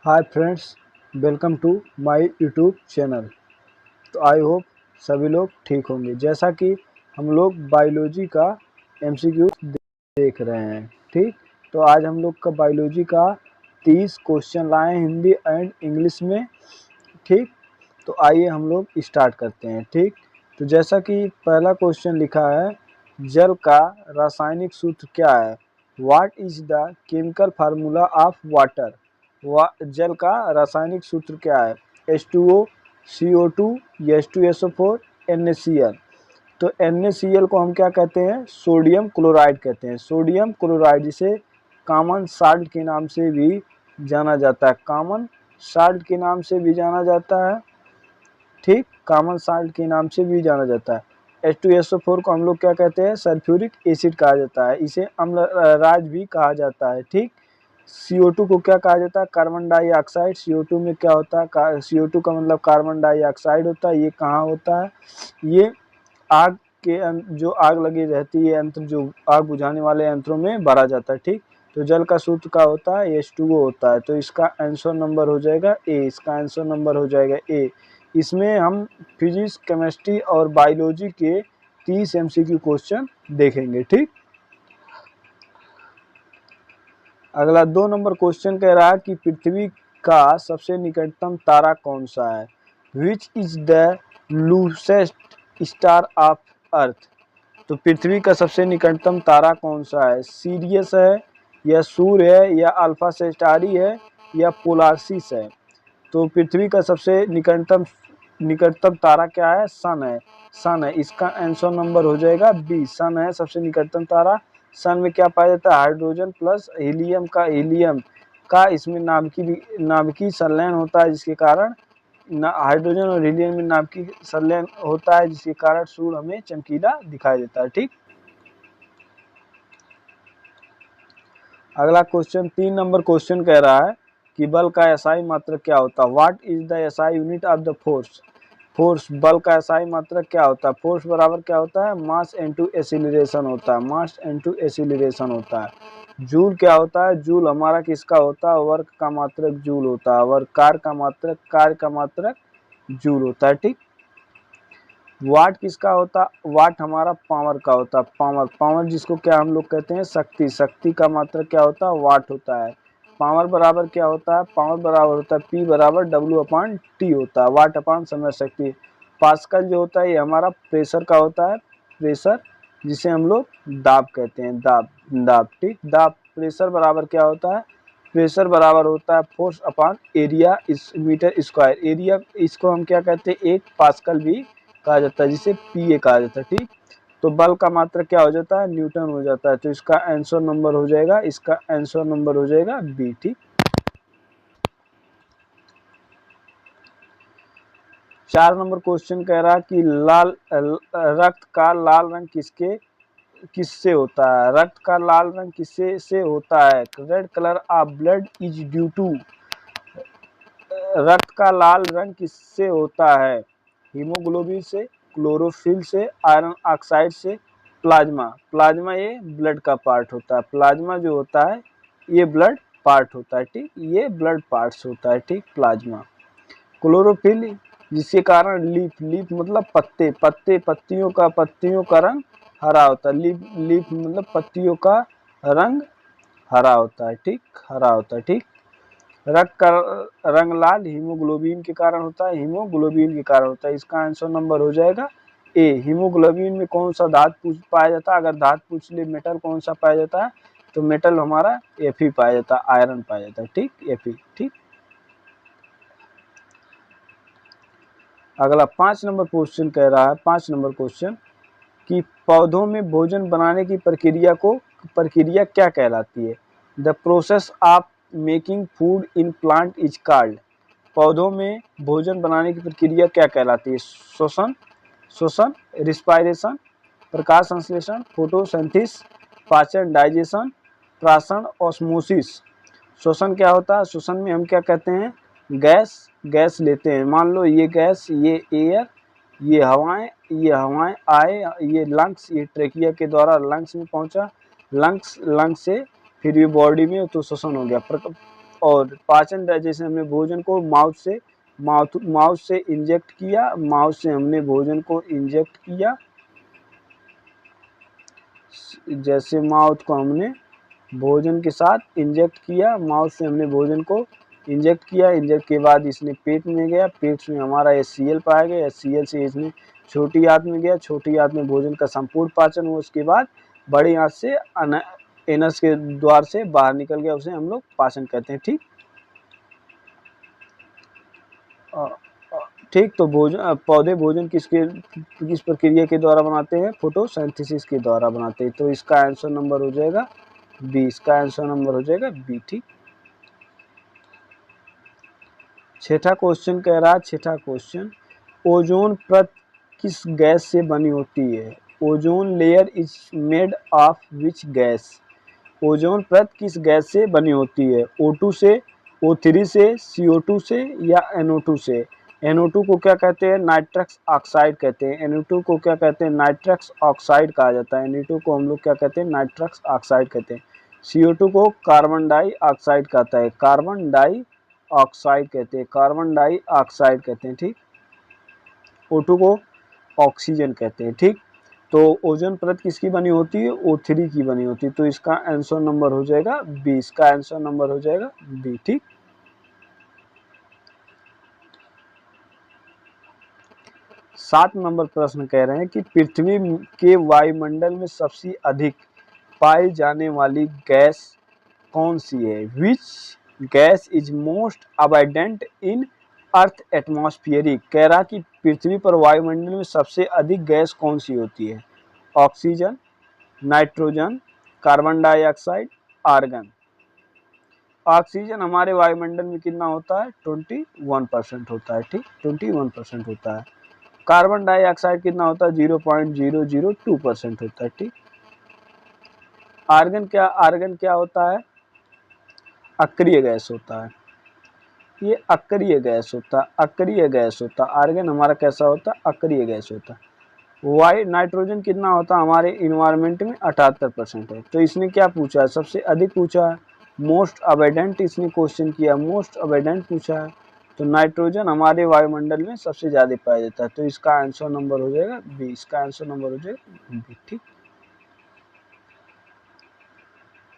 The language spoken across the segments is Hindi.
Hi friends, welcome to my YouTube channel. तो आई होप सभी लोग ठीक होंगे। जैसा कि हम लोग बायोलॉजी का एमसीक्यू देख रहे हैं, ठीक। तो आज हम लोग का बायोलॉजी का 30 क्वेश्चन लाए हैं हिंदी एंड इंग्लिश में, ठीक। तो आइए हम लोग स्टार्ट करते हैं, ठीक। तो जैसा कि पहला क्वेश्चन लिखा है, जल का रासायनिक सूत्र क्या है? What is the chemical formula of water? जल का रासायनिक सूत्र क्या है? H2O, CO2, H2SO4, NaCl। तो NaCl को हम क्या कहते हैं? सोडियम क्लोराइड कहते हैं। सोडियम क्लोराइड जिसे कॉमन साल्ट के नाम से भी जाना जाता है, कॉमन साल्ट के नाम से भी जाना जाता है, ठीक। कॉमन साल्ट के नाम से भी जाना जाता है। H2SO4 को हम लोग क्या कहते हैं? सल्फ्यूरिक एसिड कहा जाता है, इसे अम्ल राज भी कहा जाता है, ठीक। CO2 को क्या कहा जाता है? Carbon dioxide. CO2 में क्या होता है? CO2 का मतलब कार्बन डाइऑक्साइड होता है। ये कहाँ होता है? ये आग के जो आग लगी रहती है यंत्र, जो आग बुझाने वाले यंत्रों में भरा जाता है, ठीक। तो जल का सूत्र क्या होता है? H2O होता है। तो इसका आंसर नंबर हो जाएगा ए। इसका आंसर नंबर हो जाएगा ए। इसमें हम फिजिक्स, केमिस्ट्री और बायोलॉजी के 30 MCQ क्वेश्चन देखेंगे, ठीक। अगला 2 नंबर क्वेश्चन कह रहा है कि पृथ्वी का सबसे निकटतम तारा कौन सा है? Which is the loosest star of earth? तो पृथ्वी का सबसे निकटतम तारा कौन सा है? सीरियस है, या सूर्य है, या अल्फा सेंटारी है, या पोलारिस है? तो पृथ्वी का सबसे निकटतम तारा क्या है? सन है। सन है। इसका आंसर नंबर हो जाएगा बी। सन है सबसे निकटतम तारा। सन में क्या पाया जाता है? हाइड्रोजन प्लस हीलियम का इसमें नाभिकीय संलयन होता है, जिसके कारण हाइड्रोजन और हीलियम में नाभिकीय संलयन होता है, जिसके कारण सूर्य हमें चमकीला दिखाई देता है, ठीक। अगला क्वेश्चन 3 नंबर क्वेश्चन कह रहा है कि बल का SI मात्रक क्या होता है? What is the SI unit of the force? Force, बल का SI मात्रक क्या होता है? फोर्स बराबर क्या होता है? मास इनटू एक्सीलरेशन होता है। मास इनटू एक्सीलरेशन होता है। जूल क्या होता है? जूल हमारा किसका होता है? वर्क का मात्रक जूल होता है। वर्क कार्य का मात्रक जूल होता है, ठीक। वाट किसका होता? वाट हमारा पावर का होता है। पावर जिसको क्या हम लोग कहते हैं? शक्ति। शक्ति का मात्रक क्या होता है? वाट होता है। पावर बराबर क्या होता है? पावर बराबर होता है P बराबर W/T होता है, वाट अपान समय शक्ति। पास्कल जो होता है ये हमारा प्रेशर का होता है। प्रेशर जिसे हम लोग दाब कहते हैं, दाब, ठीक। दाब प्रेशर बराबर क्या होता है? प्रेशर बराबर होता है फोर्स अपान एरिया इस मीटर स्क्वायर। एरिया इसको हम क्या कहते हैं? 1 पास्कल भी कहा जाता है, जिसे PA कहा जाता है, ठीक। तो बल का मात्रक क्या हो जाता है? न्यूटन हो जाता है। तो इसका आंसर नंबर हो जाएगा, इसका आंसर नंबर हो जाएगा बी, ठीक। 4 नंबर क्वेश्चन कह रहा है कि रक्त का लाल रंग किससे होता है? रक्त का लाल रंग किससे से होता है? Red colour of blood is due to. रक्त का लाल रंग किससे होता है? हीमोग्लोबिन से, क्लोरोफिल से, आयरन ऑक्साइड से, प्लाज्मा। प्लाज्मा ये ब्लड का पार्ट होता है। प्लाज्मा जो होता है ये ब्लड पार्ट होता है, ठीक। ये ब्लड पार्ट्स होता है, ठीक, प्लाज्मा। क्लोरोफिल जिसके कारण लीफ मतलब पत्तियों का रंग हरा होता है। लीफ मतलब पत्तियों का रंग हरा होता है, ठीक, हरा होता है, ठीक। रक्त का रंग लाल हीमोग्लोबिन के कारण होता है। हीमोग्लोबिन के कारण होता है। इसका आंसर नंबर हो जाएगा ए। हीमोग्लोबिन में कौन सा धातु पाया जाता है? अगर धातु पूछ ले मेटल कौन सा पाया जाता है, तो मेटल हमारा Fe पाया जाता है, आयरन पाया जाता है, ठीक, Fe, ठीक। अगला 5 नंबर क्वेश्चन कह रहा है, 5 नंबर क्वेश्चन कि पौधों में भोजन बनाने की प्रक्रिया क्या कहलाती है? The process of making food in plant is called. पौधों में भोजन बनाने की प्रक्रिया क्या कहलाती है? श्वसन, रिस्पायरेशन, प्रकाश संश्लेषण, फोटोसिंथेसिस, पाचन डाइजेशन, प्राशन, ऑस्मोसिस। श्वसन क्या होता है? श्वसन में हम क्या कहते हैं? गैस लेते हैं। मान लो ये गैस, ये एयर, ये हवाएं आए, ये लंग्स, ये ट्रेकिया के द्वारा लंग्स में पहुंचा, लंग्स से फिर ये बॉडी में, तो श्वसन हो गया। और पाचन जैसे हमने भोजन को माउथ से इंजेक्ट किया, माउथ से हमने भोजन को इंजेक्ट किया, जैसे माउथ को हमने भोजन के साथ इंजेक्ट किया, माउथ से हमने भोजन को इंजेक्ट किया, इंजेक्ट के बाद इसने पेट में गया, पेट में हमारा HCl पाया गया, HCl से इसने छोटी आंत में गया, छोटी आंत में भोजन का संपूर्ण पाचन हुआ, उसके बाद बड़ी आंत से एनस के द्वार से बाहर निकल गया, उसे हम लोग पाचन कहते हैं। ठीक, तो पौधे भोजन किस प्रक्रिया के द्वारा बनाते हैं? फोटोसिंथेसिस के द्वारा बनाते हैं। तो इसका आंसर नंबर हो जाएगा बी, इसका आंसर नंबर हो जाएगा बी। ठीक, छठा क्वेश्चन कह रहा है, छठा क्वेश्चन, ओजोन परत किस गैस से बनी होती है? Ozone layer is made of which gas? Ozone परत किस गैस से बनी होती है? O2 से, O3 से, CO2 से या NO2 से? NO2 को क्या कहते हैं? नाइट्रस ऑक्साइड कहते हैं। NO2 को क्या कहते हैं? नाइट्रस ऑक्साइड कहा जाता है। NO2 को हम लोग क्या कहते हैं? नाइट्रस ऑक्साइड कहते हैं। CO2 को कार्बन डाई ऑक्साइड कहता है, कार्बन डाई ऑक्साइड कहते हैं, कार्बन डाई ऑक्साइड कहते हैं। ठीक, O2 को ऑक्सीजन कहते हैं। ठीक, तो ओजोन परत किसकी बनी होती है? O3 की बनी होती है। तो इसका आंसर नंबर हो जाएगा बी, इसका आंसर नंबर हो जाएगा बी। ठीक, 7 नंबर प्रश्न कह रहे हैं कि पृथ्वी के वायुमंडल में सबसे अधिक पाई जाने वाली गैस कौन सी है? Which gas is most abundant in earth atmospheric? कह रहा कि पृथ्वी पर वायुमंडल में सबसे अधिक गैस कौन सी होती है? Oxygen, nitrogen, carbon dioxide, argon. Oxygen हमारे वायुमंडल में कितना होता है? 21% होता है। ठीक, 21% होता है। कार्बन डाइऑक्साइड कितना होता है? 0.002% होता है। ठीक, आर्गन क्या होता है? अक्रिय गैस होता है, ये अक्रिय गैस होता है, अक्रिय गैस होता है। आर्गन हमारा कैसा होता है? अक्रिय गैस होता है। नाइट्रोजन कितना होता है हमारे इन्वायरमेंट में? 78% है। तो इसने क्या पूछा है? सबसे अधिक पूछा है, मोस्ट अबंडेंट इसने क्वेश्चन किया, मोस्ट अबंडेंट पूछा है। तो नाइट्रोजन हमारे वायुमंडल में सबसे ज्यादा पाया जाता है। तो इसका आंसर नंबर हो जाएगा बी, इसका आंसर नंबर हो जाएगा बी। ठीक,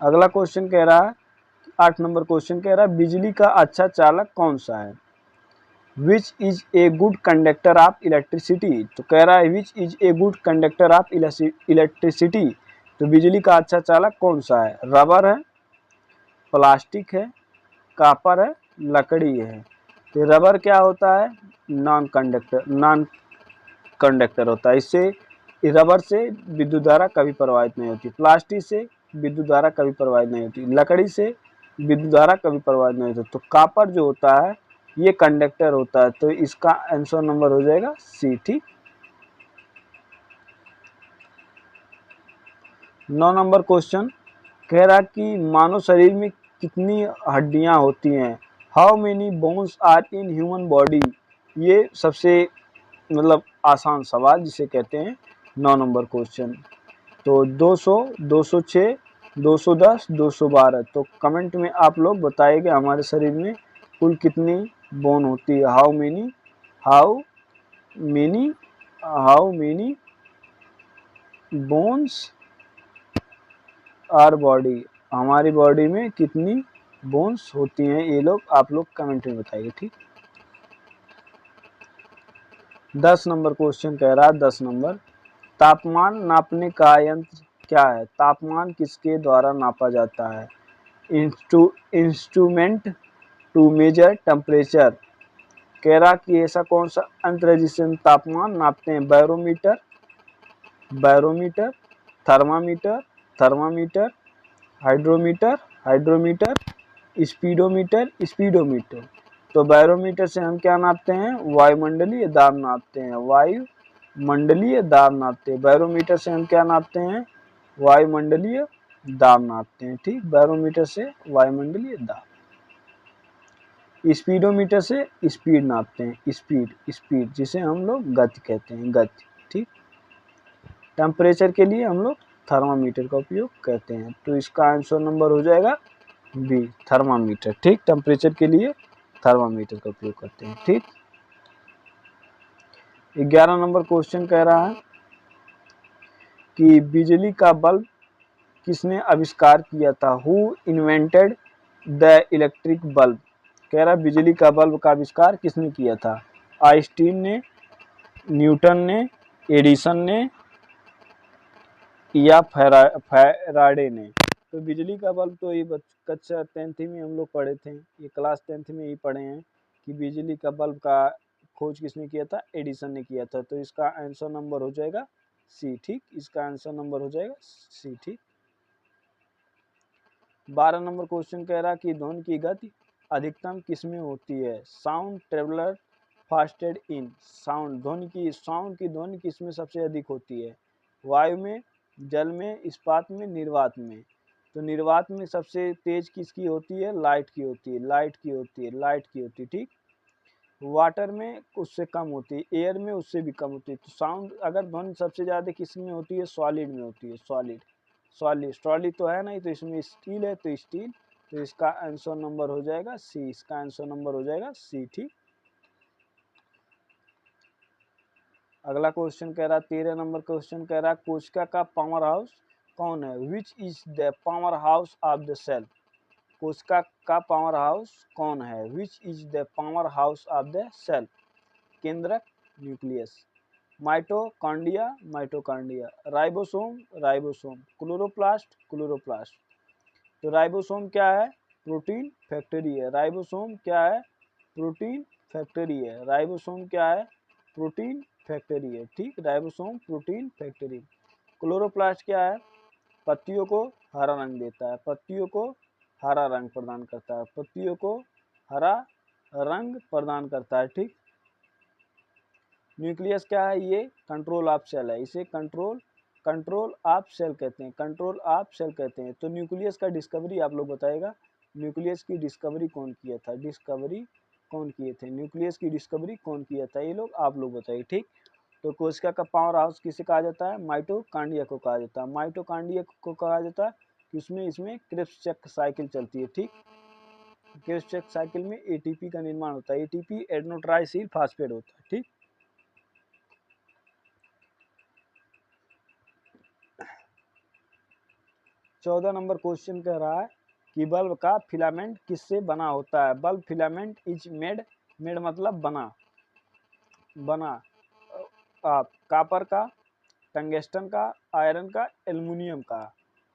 अगला क्वेश्चन कह रहा है, 8 नंबर क्वेश्चन कह रहा है, बिजली का अच्छा चालक कौन सा है? Which is a good conductor of electricity? तो कह रहा है which is a good conductor of electricity. तो बिजली का अच्छा चालक कौन सा है? रबर है, प्लास्टिक है, कॉपर है, लकड़ी है। तो रबर क्या होता है? नॉन कंडक्टर होता है। इससे रबर से विद्युत धारा कभी प्रवाहित नहीं होती, प्लास्टिक से विद्युत धारा कभी प्रवाहित नहीं होती, लकड़ी से विद्युत धारा कभी प्रवाहित नहीं होती। तो कॉपर जो होता है ये कंडक्टर होता है। तो इसका आंसर नंबर हो जाएगा सी। ठीक, 9 नंबर क्वेश्चन कह रहा कि मानव शरीर में कितनी हड्डियां होती हैं? How many bones are in human body? ये सबसे मतलब आसान सवाल जिसे कहते हैं 9 नंबर क्वेश्चन। तो 200, 206, 210, 212। तो कमेंट में आप लोग बताइएगा हमारे शरीर में कुल कितनी बोन होती है? How many how many bones our body? हमारी बॉडी में कितनी बोन्स होती हैं? ये लोग आप लोग कमेंट में बताइए। ठीक, 10 नंबर क्वेश्चन कह रहा है, 10 नंबर, तापमान नापने का यंत्र क्या है? तापमान किसके द्वारा नापा जाता है? Instrument to measure temperature. कह रहा कि ऐसा कौन सा यंत्र है जिससे हम तापमान नापते हैं? Barometer, thermometer, hydrometer, speedometer. तो बैरोमीटर से हम क्या नापते हैं? वायुमंडलीय दाब नापते हैं, वायुमंडलीय दाब नापते हैं। बैरोमीटर से हम क्या नापते हैं? वायुमंडलीय दाब नापते हैं। ठीक, बैरोमीटर से वायुमंडलीय दाब। स्पीडोमीटर से स्पीड नापते हैं, स्पीड जिसे हम लोग गति कहते हैं, गति। ठीक, टेम्परेचर के लिए हम लोग थर्मामीटर का उपयोग करते हैं। तो इसका आंसर नंबर हो जाएगा बी थर्मामीटर। ठीक, टेम्परेचर के लिए थर्मामीटर का उपयोग करते हैं। ठीक, 11 नंबर क्वेश्चन कह रहा है कि बिजली का बल्ब किसने आविष्कार किया था? Who invented the electric bulb? कह रहा बिजली का बल्ब का आविष्कार किसने किया था? आइंस्टीन ने, न्यूटन ने, एडिसन ने या फैराडे ने? तो बिजली का बल्ब तो ये कक्षा 10th में हम लोग पढ़े थे, ये क्लास 10th में ही पढ़े हैं कि बिजली का बल्ब का खोज किसने किया था? एडिसन ने किया था। तो इसका आंसर नंबर हो जाएगा सी। ठीक, इसका आंसर नंबर हो जाएगा सी। ठीक, 12 नंबर क्वेश्चन कह रहा कि ध्वनि की गति अधिकतम किसमें होती है? साउंड ट्रेवलर फास्टेड इन। साउंड की ध्वनि किसमें सबसे अधिक होती है? वायु में, जल में, इस्पात में, निर्वात में? तो निर्वात में सबसे तेज किसकी होती है? लाइट की होती है, लाइट की होती है, लाइट की होती है। ठीक, वाटर में उससे कम होती है, एयर में उससे भी कम होती है। तो साउंड अगर ध्वनि सबसे ज्यादा किसमें होती है? सॉलिड में होती है, सॉलिड। सॉलिड तो है नहीं, तो इसमें स्टील है, तो स्टील। तो इसका आंसर नंबर हो जाएगा सी, इसका आंसर नंबर हो जाएगा सी। ठीक, अगला क्वेश्चन कह रहा 13 नंबर क्वेश्चन कह रहा कोशिका का पावर हाउस कौन है? Which is the power house of the cell? कोशिका का पावर हाउस कौन है? Which is the power house of the cell? केंद्रक, nucleus, mitochondria, mitochondria, ribosome, ribosome, chloroplast, chloroplast? तो राइबोसोम क्या है? प्रोटीन फैक्ट्री है। राइबोसोम क्या है? प्रोटीन फैक्ट्री है। राइबोसोम क्या है? प्रोटीन फैक्ट्री है। ठीक, राइबोसोम प्रोटीन फैक्ट्री। क्लोरोप्लास्ट क्या है? पत्तियों को हरा रंग देता है, पत्तियों को हरा रंग प्रदान करता है, पत्तियों को हरा रंग प्रदान करता है। ठीक, न्यूक्लियस क्या है? ये कंट्रोल ऑफ सेल है, इसे कंट्रोल ऑफ सेल कहते हैं, कंट्रोल ऑफ सेल कहते हैं। तो न्यूक्लियस का डिस्कवरी आप लोग बताएगा, न्यूक्लियस की डिस्कवरी कौन किया था? डिस्कवरी कौन किए थे? न्यूक्लियस की डिस्कवरी कौन किया था? ये लोग आप लोग बताइए। ठीक, तो कोशिका का पावर हाउस किसे कहा जाता है? माइटोकॉन्ड्रिया को कहा जाता है। माइटोकॉन्ड्रिया को कहा जाता है कि उसमें इसमें क्रेब्स चक्र साइकिल चलती है। ठीक, क्रेब्स चक्र साइकिल में एटीपी का निर्माण होता है, एटीपी एडेनोट्राइसिल फास्फेट होता है। ठीक, 14 नंबर क्वेश्चन कह रहा है कि बल्ब का फिलामेंट किससे बना होता है? बल्ब फिलामेंट इज मेड मतलब बना, कापर का, टंगस्टन का, आयरन का, एल्युमिनियम का?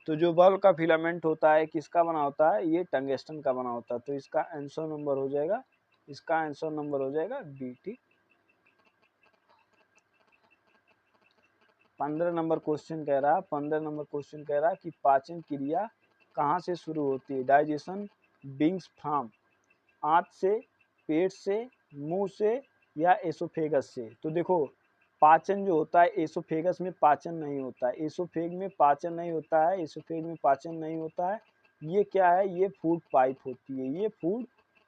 तो जो बल्ब का फिलामेंट होता है किसका बना होता है? ये टंगस्टन का बना होता है। तो इसका आंसर नंबर हो जाएगा, इसका आंसर नंबर हो जाएगा बी। ठीक, 15 नंबर क्वेश्चन कह रहा है, 15 नंबर क्वेश्चन कह रहा है कि पाचन क्रिया कहाँ से शुरू होती है? डाइजेशन बिंग्स फ्रॉम, आंत से, पेट से, मुंह से या एसोफेगस से? तो देखो, पाचन जो होता है एसोफेगस में पाचन नहीं होता है, एसोफेग में पाचन नहीं होता है, एसोफेग में पाचन नहीं होता है। ये क्या है? ये फूड पाइप होती है, ये फूड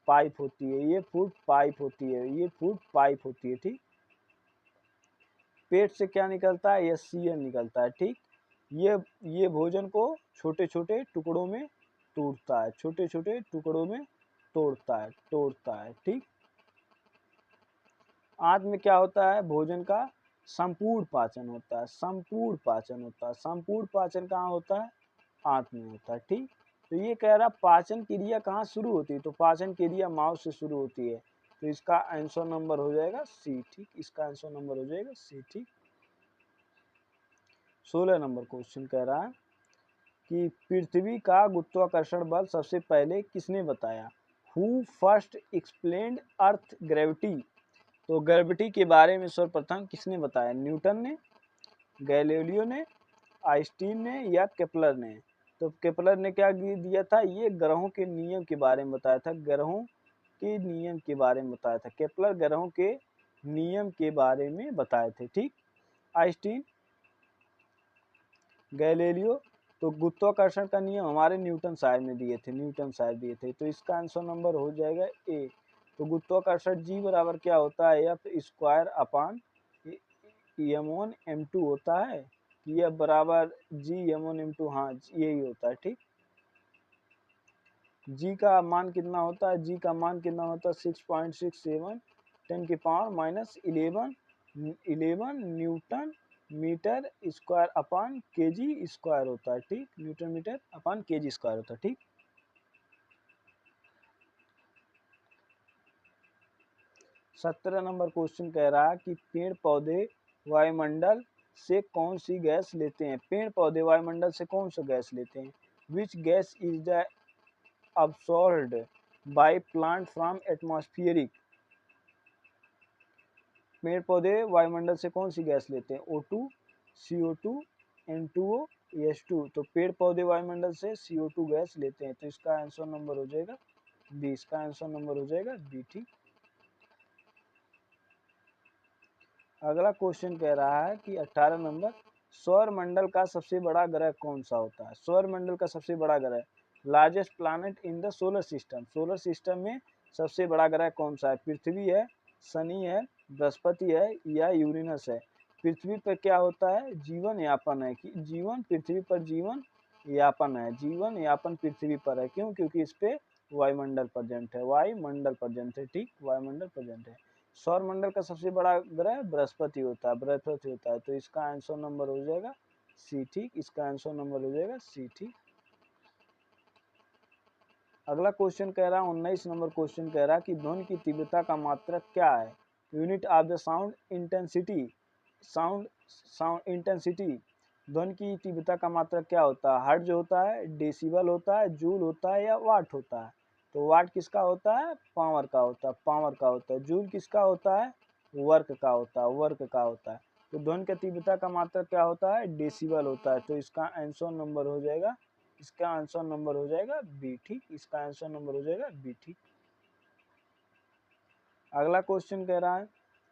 पाइप होती है, ये फूड पाइप होती है, ये फूड पाइप होती है। ठीक, पेट से क्या निकलता है? ये सीएन निकलता है। ठीक, ये भोजन को छोटे छोटे टुकड़ों में तोड़ता है, छोटे छोटे टुकड़ों में तोड़ता है। ठीक, आंत में क्या होता है? भोजन का संपूर्ण पाचन होता है, संपूर्ण पाचन होता है। संपूर्ण पाचन कहाँ होता है? आंत में होता है। ठीक, तो ये कह रहा पाचन क्रिया कहाँ शुरू होती है? तो पाचन क्रिया माउथ से शुरू होती है। तो इसका आंसर नंबर हो जाएगा सी। ठीक, इसका आंसर नंबर हो जाएगा सी। ठीक, 16 नंबर क्वेश्चन कह रहा है कि पृथ्वी का गुरुत्वाकर्षण बल सबसे पहले किसने बताया? Who first explained earth gravity? तो ग्रेविटी के बारे में सर्वप्रथम किसने बताया? न्यूटन ने, गैलीलियो ने, आइंस्टीन ने या केपलर ने? तो केपलर ने क्या दिया था? ये ग्रहों के नियम के बारे में बताया था, ग्रहों के नियम के बारे में बताया था। केपलर ग्रहों के नियम के बारे में बताए थे। ठीक, आइंस्टीन, गैलीलियो, तो गुरुत्वाकर्षण का नियम हमारे न्यूटन साहब ने दिए थे, न्यूटन साहब दिए थे। तो इसका आंसर नंबर हो जाएगा ए। तो गुरुत्वाकर्षण जी बराबर क्या होता है? F square upon m1 m2 होता है कि एफ बराबर जी m1 m2, हाँ यही होता है। ठीक, जी का मान कितना होता है, जी का मान कितना होता है 6.67 10⁻11 newton metre square upon KG square होता है। ठीक, newton metre upon KG square होता है। ठीक, 17 नंबर क्वेश्चन कह रहा है कि पेड़ पौधे वायुमंडल से कौन सी गैस लेते हैं। पेड़ पौधे वायुमंडल से कौन सा गैस लेते हैं। Which gas is the absorbed by plant from atmospheric। पेड़ पौधे वायुमंडल से कौन सी गैस लेते हैं, O2, CO2, N2O, H2। तो पेड़ पौधे वायुमंडल से CO2 गैस लेते हैं, तो इसका आंसर नंबर हो जाएगा बी। इसका आंसर नंबर हो जाएगा बी। ठीक, अगला क्वेश्चन कह रहा है कि 18 नंबर, सौर मंडल का सबसे बड़ा ग्रह कौन सा होता है। सौर मंडल का सबसे बड़ा ग्रह, largest planet in the solar system. Solar system में सबसे बड़ा ग्रह कौन सा है। पृथ्वी है, शनि है, बृहस्पति है या यूरेनस है। पृथ्वी पर क्या होता है, जीवन यापन है। कि जीवन पृथ्वी पर जीवन यापन है, जीवन यापन पृथ्वी पर है। क्यों, क्योंकि इस पे वायुमंडल प्रेजेंट है, वायुमंडल प्रेजेंट है। ठीक, वायुमंडल प्रेजेंट है। सौर मंडल का सबसे बड़ा ग्रह बृहस्पति होता है, बृहस्पति होता है। तो इसका आंसर नंबर हो जाएगा सी। ठीक, इसका आंसर नंबर हो जाएगा सी। ठीक, अगला क्वेश्चन कह रहा है 19 नंबर क्वेश्चन कह रहा है कि ध्वनि की तीव्रता का मात्रक क्या है। Unit of the sound intensity. Sound sound intensity, ध्वनि की तीव्रता का मात्रक क्या होता है। हर्ट्ज होता है, डेसिबल होता है, जूल होता है या वाट होता है। तो वाट किसका होता है, पावर का होता है, पावर का होता है। जूल किसका होता है, वर्क का होता है, वर्क का होता है। तो ध्वनि की तीव्रता का मात्रक क्या होता है, डेसिबल होता है। तो इसका आंसर नंबर हो जाएगा, इसका आंसर नंबर हो जाएगा बी। ठीक, इसका आंसर नंबर हो जाएगा बी। ठीक, अगला क्वेश्चन कह रहा है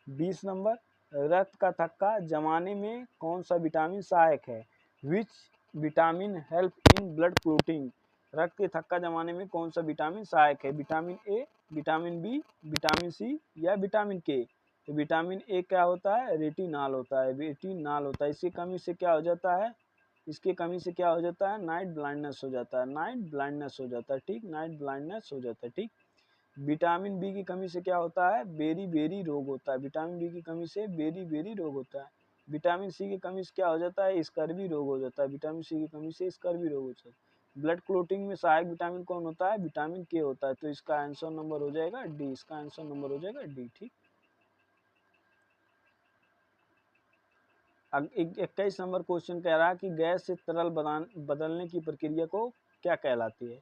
20 नंबर, रक्त का थक्का जमाने में कौन सा विटामिन सहायक है। Which vitamin help in blood clotting. रक्त के थक्का जमाने में कौन सा विटामिन सहायक है। Vitamin A, vitamin B, vitamin C या विटामिन के। तो विटामिन ए क्या होता है, रेटिनॉल होता है, रेटिनॉल होता है। इसकी कमी से क्या हो जाता है, इसकी कमी से क्या हो जाता है, नाइट ब्लाइंडनेस हो जाता है, नाइट ब्लाइंडनेस हो जाता है। ठीक, नाइट ब्लाइंडनेस हो जाता है। ठीक, विटामिन बी की कमी से क्या होता है, बेरी बेरी रोग होता है। विटामिन बी की कमी से बेरी बेरी रोग होता है। विटामिन सी की कमी से क्या हो जाता है, स्कर्वी रोग हो जाता है। विटामिन सी की कमी से स्कर्वी रोग हो जाता है। ब्लड क्लोटिंग में सहायक विटामिन कौन होता है, विटामिन के होता है। तो इसका आंसर नंबर हो जाएगा डी। इसका आंसर नंबर हो जाएगा डी। ठीक, 21 नंबर क्वेश्चन कह रहा है कि गैस से तरल बदलने की प्रक्रिया को क्या कहलाती है।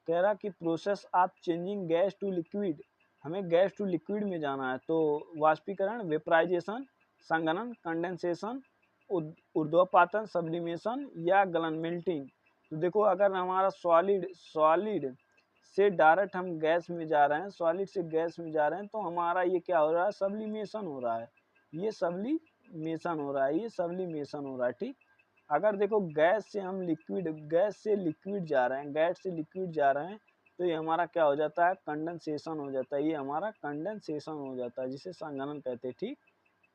कह रहा कि process of changing gas to liquid. हमें गैस टू लिक्विड में जाना है। तो वाष्पीकरण, वेपराइजेशन, संघनन, कंडेंसेशन, ऊर्ध्वपातन, सब्लिमेशन या गलन, मेल्टिंग। तो देखो, अगर हमारा सॉलिड सॉलिड से डायरेक्ट हम गैस में जा रहे हैं, सॉलिड से गैस में जा रहे हैं, तो हमारा ये क्या हो रहा है, सब्लिमेशन हो रहा है। ये सब्लिमेशन हो रहा है, ये सब्लिमेशन हो रहा है। ठीक, अगर देखो गैस से हम लिक्विड, गैस से लिक्विड जा रहे हैं, गैस से लिक्विड जा रहे हैं, तो ये हमारा क्या हो जाता है, कंडेंसेशन हो जाता है। ये हमारा कंडेंसेशन हो जाता है, जिसे संघनन कहते हैं। ठीक,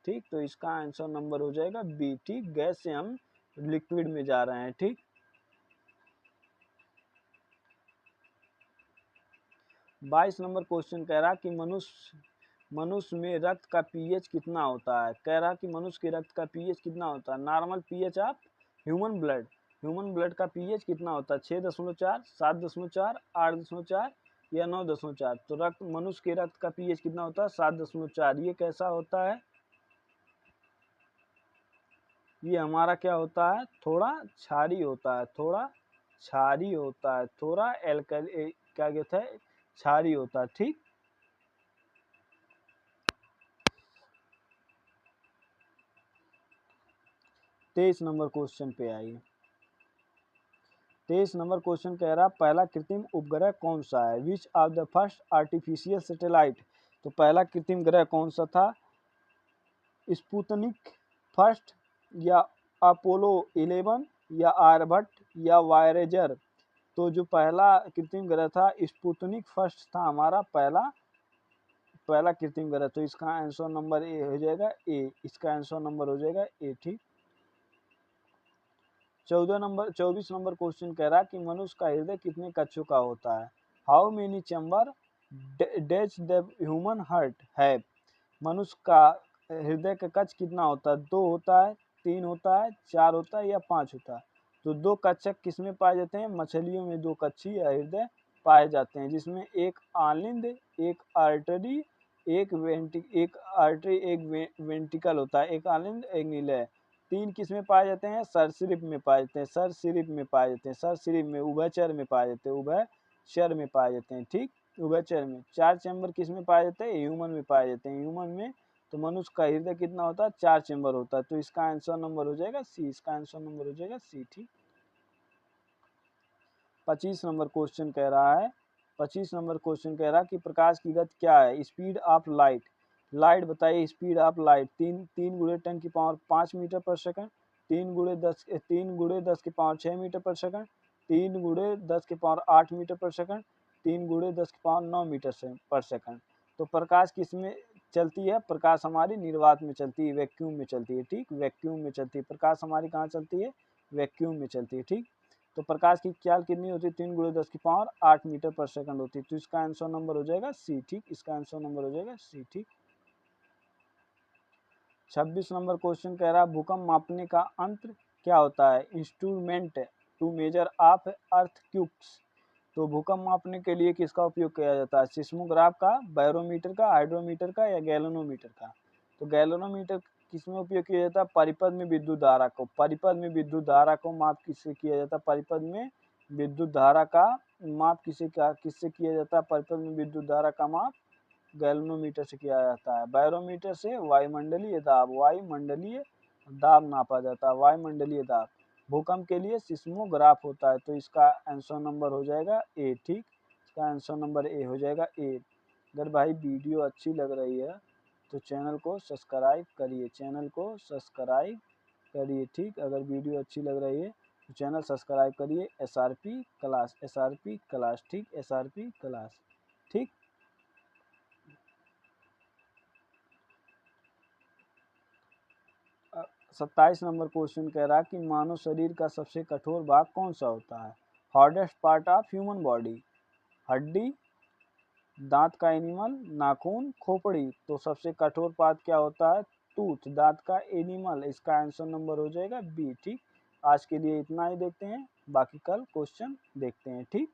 ठीक, तो इसका आंसर नंबर हो जाएगा बी। ठीक, गैस से हम लिक्विड में जा रहे हैं। ठीक, 22 नंबर क्वेश्चन कह रहा कि मनुष्य में रक्त का पीएच कितना होता है। कह रहा कि मनुष्य के रक्त का पीएच कितना होता है। Normal pH of human blood का पीएच कितना होता है, 6.4, 7.4, 8.4 या 9.4। तो मनुष्य के रक्त का पीएच कितना होता है, 7.4। ये कैसा होता है, ये हमारा क्या होता है, थोड़ा क्षारी होता है, थोड़ा क्षारी होता है, थोड़ा एल्कली, क्या कहते हैं, क्षारी होता है। ठीक, 23 नंबर क्वेश्चन पे आइए। 23 नंबर क्वेश्चन कह रहा पहला कृत्रिम उपग्रह कौन सा है। Which of the first artificial satellite. तो पहला कृत्रिम ग्रह कौन सा था, स्पुतनिक फर्स्ट या अपोलो 11 या आर्यभट्ट या वायरेजर। तो जो पहला कृत्रिम ग्रह था, स्पुतनिक फर्स्ट था हमारा पहला पहला कृत्रिम ग्रह। तो इसका आंसर नंबर ए हो जाएगा ए। इसका आंसर नंबर हो जाएगा ए। ठीक, 24 नंबर क्वेश्चन कह रहा है कि मनुष्य का हृदय कितने कक्षों का होता है। How many chamber does the human heart have? मनुष्य का हृदय का कक्ष कितना होता है? 2 होता है, 3 होता है, 4 होता है या 5 होता है? तो 2 कक्षक किसमें पाए जाते हैं? मछलियों में 2 कक्षीय हृदय पाए जाते हैं, जिसमें एक आलिंद, एक आर्टरी, एक वेंट्रिकल होता है, एक आलिंद, एक निलय। 3 किसमें पाए जाते हैं? सरीसृप में पाए जाते हैं, सरीसृप में पाए जाते हैं, सरीसृप में, उभयचर में पाए जाते हैं, उभयचर में पाए जाते हैं, ठीक, उभयचर में। 4 चैम्बर किसमें पाए जाते हैं? ह्यूमन में पाए जाते हैं, ह्यूमन में। तो मनुष्य का हृदय कितना होता है? 4 चैम्बर होता है। तो इसका आंसर नंबर हो जाएगा सी, इसका आंसर नंबर हो जाएगा सी, ठीक। 25 नंबर क्वेश्चन कह रहा है, 25 नंबर क्वेश्चन कह रहा है कि प्रकाश की गति क्या है? स्पीड ऑफ लाइट, लाइट बताइए, स्पीड ऑफ लाइट। 3 गुणे 10 की पावर 5 मीटर पर सेकंड, 3 गुणे 10 की पावर 6 मीटर पर सेकंड, 3 गुणे 10 की पावर 8 मीटर पर सेकंड, 3 गुणे 10 की पावर 9 मीटर पर सेकंड। तो प्रकाश किस में चलती है? प्रकाश हमारी निर्वात में चलती है, वैक्यूम में चलती है, ठीक, वैक्यूम में चलती है। प्रकाश हमारी कहाँ चलती है? वैक्यूम में चलती है, ठीक। तो प्रकाश की चाल कितनी होती है? 3 गुणे 10 की पावर 8 मीटर पर सेकंड होती है। तो इसका आंसर नंबर हो जाएगा सी, ठीक, इसका आंसर नंबर हो जाएगा सी, ठीक। 26 नंबर क्वेश्चन कह रहा है भूकंप मापने का अंतर क्या होता है? Instrument to measure of earthquakes. तो भूकंप मापने के लिए किसका उपयोग किया जाता है? सिस्मोग्राफ का, बैरोमीटर का, हाइड्रोमीटर का या गैल्वेनोमीटर का? तो गैल्वेनोमीटर किसमें उपयोग किया जाता है? परिपथ में विद्युत धारा को, परिपथ में विद्युत धारा को माप किससे किया जाता है? परिपथ में विद्युत धारा का माप किससे किया जाता है? परिपथ में विद्युत धारा का माप गैल्वेनोमीटर से किया जाता है। बैरोमीटर से वायुमंडलीय दाब नापा जाता है, वायुमंडलीय दाब। भूकंप के लिए सिस्मोग्राफ होता है। तो इसका आंसर नंबर हो जाएगा ए, ठीक, इसका आंसर नंबर ए हो जाएगा ए। अगर भाई वीडियो अच्छी लग रही है तो चैनल को सब्सक्राइब करिए, चैनल को सब्सक्राइब करिए, ठीक। अगर वीडियो अच्छी लग रही है तो चैनल सब्सक्राइब करिए। एसआरपी क्लास, एसआरपी क्लास, ठीक, एसआरपी क्लास, ठीक। 27 नंबर क्वेश्चन कह रहा है कि मानव शरीर का सबसे कठोर भाग कौन सा होता है? Hardest part of human body, हड्डी, दांत का एनिमल, नाखून, खोपड़ी। तो सबसे कठोर पार्ट क्या होता है? टूथ, दांत का एनिमल। इसका आंसर नंबर हो जाएगा बी, ठीक। आज के लिए इतना ही देखते हैं, बाकी कल क्वेश्चन देखते हैं, ठीक।